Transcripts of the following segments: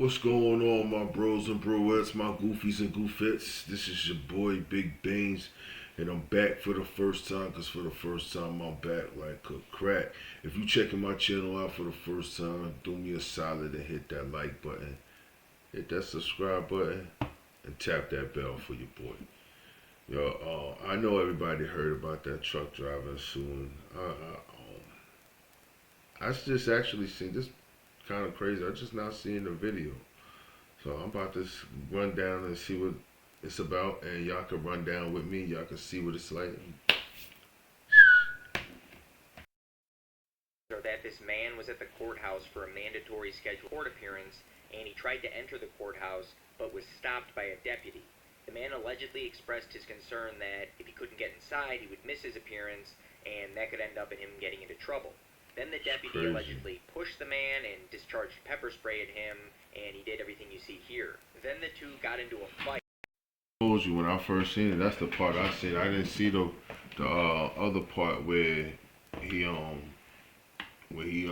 What's going on, my bros and broettes, my goofies and goofettes? This is your boy Big Baines, and I'm back for the first time. Cause for the first time, I'm back like a crack. If you checking my channel out for the first time, do me a solid and hit that like button, hit that subscribe button, and tap that bell for your boy. Yo, I know everybody heard about that truck driver soon. I just actually seen this kind of crazy. I just now seeing the video. So I'm about to run down and see what it's about, and y'all can run down with me. Y'all can see what it's like. Or that this man was at the courthouse for a mandatory scheduled court appearance, and he tried to enter the courthouse but was stopped by a deputy. The man allegedly expressed his concern that if he couldn't get inside, he would miss his appearance, and that could end up in him getting into trouble. Then the deputy allegedly pushed the man and discharged pepper spray at him, and he did everything you see here. Then the two got into a fight. I told you when I first seen it, that's the part I seen. I didn't see the other part he um where he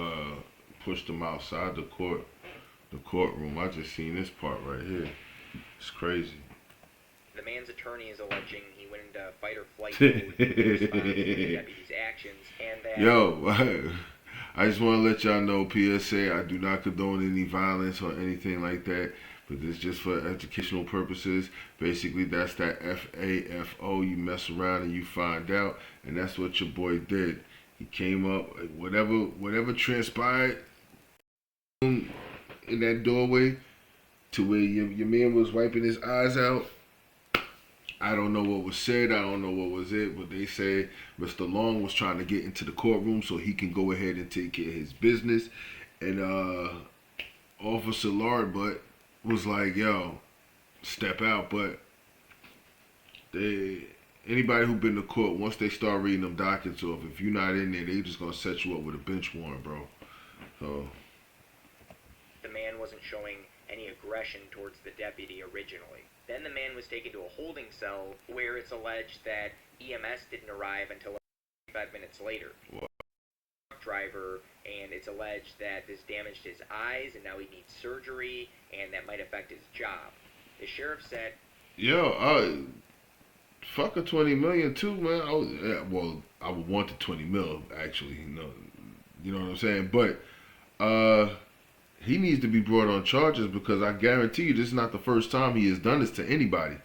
pushed him outside the courtroom. I just seen this part right here. It's crazy. The man's attorney is alleging he went into fight or flight mode in response to the deputy's actions, and that... Yo, I just want to let y'all know, PSA, I do not condone any violence or anything like that, but this is just for educational purposes. Basically, that's that FAFO. You mess around and you find out, and that's what your boy did. He came up, whatever transpired in that doorway to where your man was wiping his eyes out. I don't know what was said. I don't know what was it, but they say Mr. Long was trying to get into the courtroom so he can go ahead and take care of his business. And Officer Lardbutt was like, "Yo, step out." But anybody who been to court, once they start reading them dockets off, if you're not in there, they just gonna set you up with a bench warrant, bro. So the man wasn't showing any aggression towards the deputy originally. Then the man was taken to a holding cell where it's alleged that EMS didn't arrive until 5 minutes later. what? Truck driver, and it's alleged that this damaged his eyes and now he needs surgery and that might affect his job. The sheriff said, Yo, fuck a 20 million too, man. I would want the 20 mil actually. You know what I'm saying. But he needs to be brought on charges because I guarantee you this is not the first time he has done this to anybody.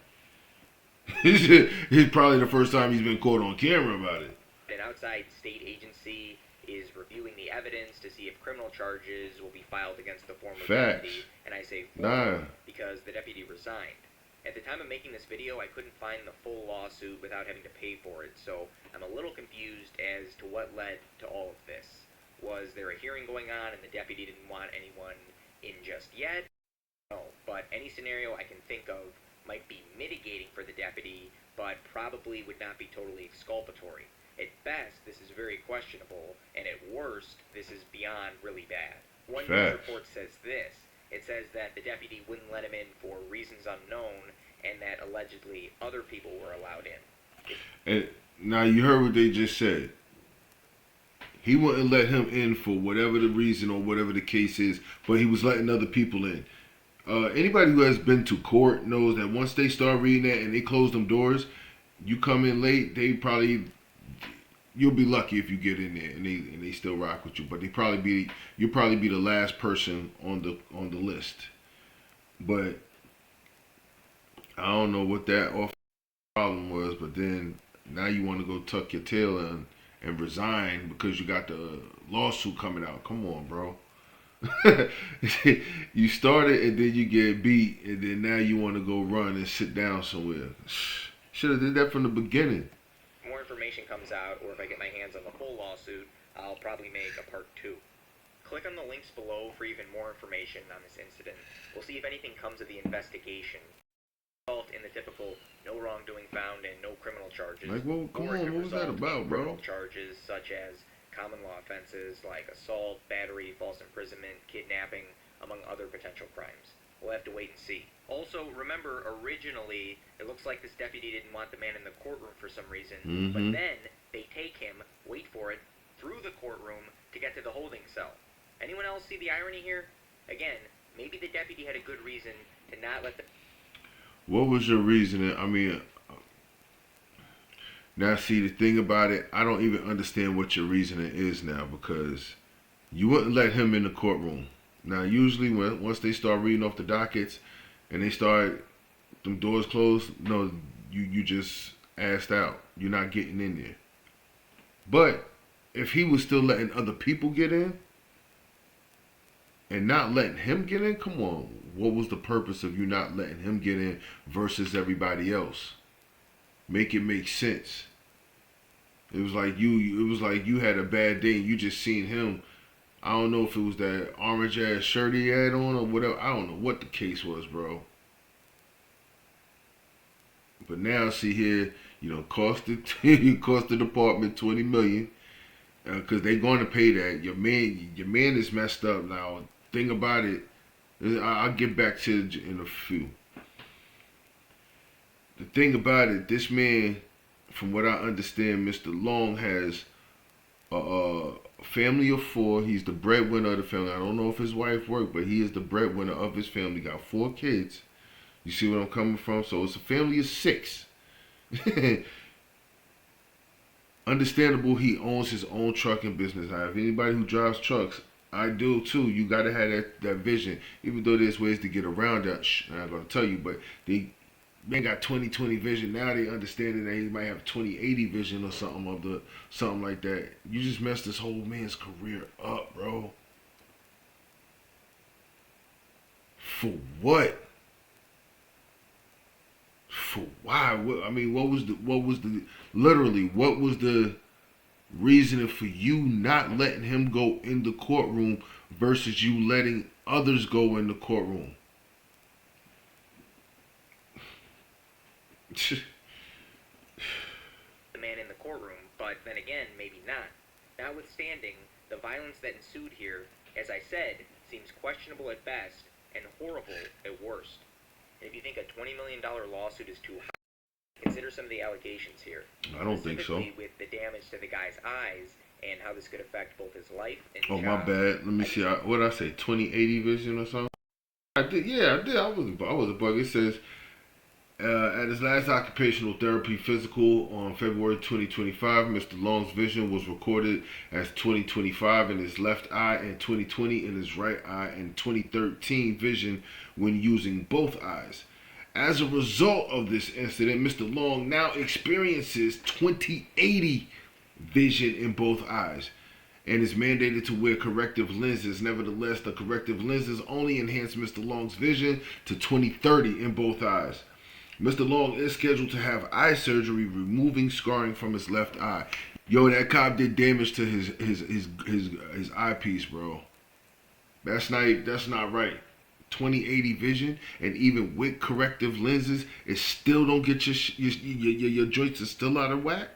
It's probably the first time he's been caught on camera about it. an outside state agency is reviewing the evidence to see if criminal charges will be filed against the former deputy. And I say former because the deputy resigned. At the time of making this video, I couldn't find the full lawsuit without having to pay for it, so I'm a little confused as to what led to all of this. Was there a hearing going on and the deputy didn't want anyone in just yet? No, but any scenario I can think of might be mitigating for the deputy, but probably would not be totally exculpatory. At best, this is very questionable, and at worst, this is beyond really bad. One news report says this. It says that the deputy wouldn't let him in for reasons unknown, and that allegedly other people were allowed in. And now you heard what they just said. He wouldn't let him in for whatever the reason or whatever the case is, but he was letting other people in. Anybody who has been to court knows that once they start reading that and they close them doors, you come in late, you'll be lucky if you get in there and they still rock with you. But you'll probably be the last person on the list. But I don't know what that problem was, but then now you want to go tuck your tail in and resign because you got the lawsuit coming out. Come on, bro. You started and then you get beat, and then now you want to go run and sit down somewhere. Should have did that from the beginning. If more information comes out, or if I get my hands on the full lawsuit, I'll probably make a part 2. Click on the links below for even more information on this incident. We'll see if anything comes of the investigation. Result in the typical no wrongdoing found and no criminal charges. Like, well, come on, what was that about, bro? Criminal charges such as common law offenses like assault, battery, false imprisonment, kidnapping, among other potential crimes. We'll have to wait and see. Also, remember, originally, it looks like this deputy didn't want the man in the courtroom for some reason, but then they take him, wait for it, through the courtroom to get to the holding cell. Anyone else see the irony here? Again, maybe the deputy had a good reason to not let the... What was your reasoning? I mean, now see, the thing about it, I don't even understand what your reasoning is now, because you wouldn't let him in the courtroom. Now, usually once they start reading off the dockets and they start, them doors closed, no, you just asked out. You're not getting in there. But if he was still letting other people get in and not letting him get in, come on. What was the purpose of you not letting him get in versus everybody else? Make it make sense. It was like you had a bad day and you just seen him. I don't know if it was that orange ass shirt he had on or whatever. I don't know what the case was, bro. But now, see here, cost the department $20 million, because they're going to pay that. Your man is messed up now. Thing about it, I'll get back to it in a few. The thing about it, this man, from what I understand, Mr. Long has a family of 4. He's the breadwinner of the family. I don't know if his wife worked, but he is the breadwinner of his family. Got 4 kids. You see what I'm coming from? So it's a family of 6. Understandable, he owns his own trucking business. Now, if anybody who drives trucks, I do too. You gotta have that vision. Even though there's ways to get around that. I'm not gonna tell you, but they man got 20/20 vision. Now they understanding that he might have 20/80 vision or something like that. You just messed this whole man's career up, bro. For what? For why? I mean, what was the reasoning for you not letting him go in the courtroom versus you letting others go in the courtroom? The man in the courtroom, but then again, maybe not. Notwithstanding, the violence that ensued here, as I said, seems questionable at best and horrible at worst. And if you think a $20 million lawsuit is too high, consider some of the allegations here. I don't think so. With the damage to the guy's eyes and how this could affect both his life and job. Oh, my bad. Let me see. What did I say? 20/80 vision or something? I did. Yeah, I did. I was a bug. It says, at his last occupational therapy physical on February 2025, Mr. Long's vision was recorded as 2025 in his left eye and 2020 in his right eye, and 2013 vision when using both eyes. As a result of this incident, Mr. Long now experiences 20/80 vision in both eyes and is mandated to wear corrective lenses. Nevertheless, the corrective lenses only enhance Mr. Long's vision to 20/30 in both eyes. Mr. Long is scheduled to have eye surgery, removing scarring from his left eye. Yo, that cop did damage to his eyepiece, bro. That's not right. 20/80 vision, and even with corrective lenses, it still don't get your joints are still out of whack.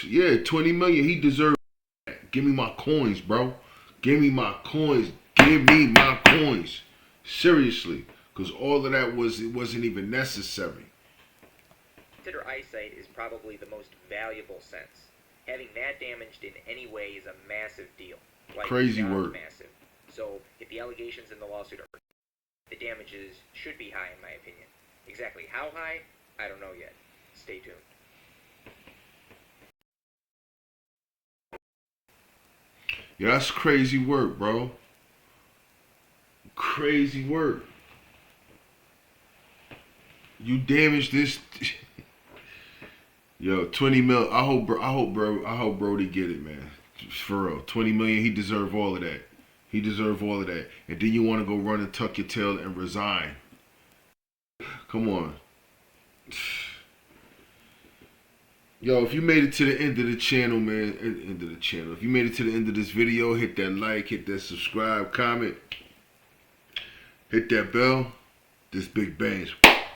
Yeah, 20 million. He deserves that. Give me my coins, bro. Give me my coins. Give me my coins. Seriously, because all of that wasn't even necessary. Consider eyesight is probably the most valuable sense. Having that damaged in any way is a massive deal. Like, crazy word. Massive. So, if the allegations in the lawsuit are, the damages should be high, in my opinion. Exactly how high, I don't know yet. Stay tuned. Yeah, that's crazy work, bro. Crazy work. You damaged this. Yo, 20 mil. I hope Brody get it, man. For real, 20 million. He deserve all of that. He deserve all of that. And then you want to go run and tuck your tail and resign. Come on. Yo, if you made it to the end of the channel, man, if you made it to the end of this video, hit that like, hit that subscribe, comment, hit that bell. This Big Bangs.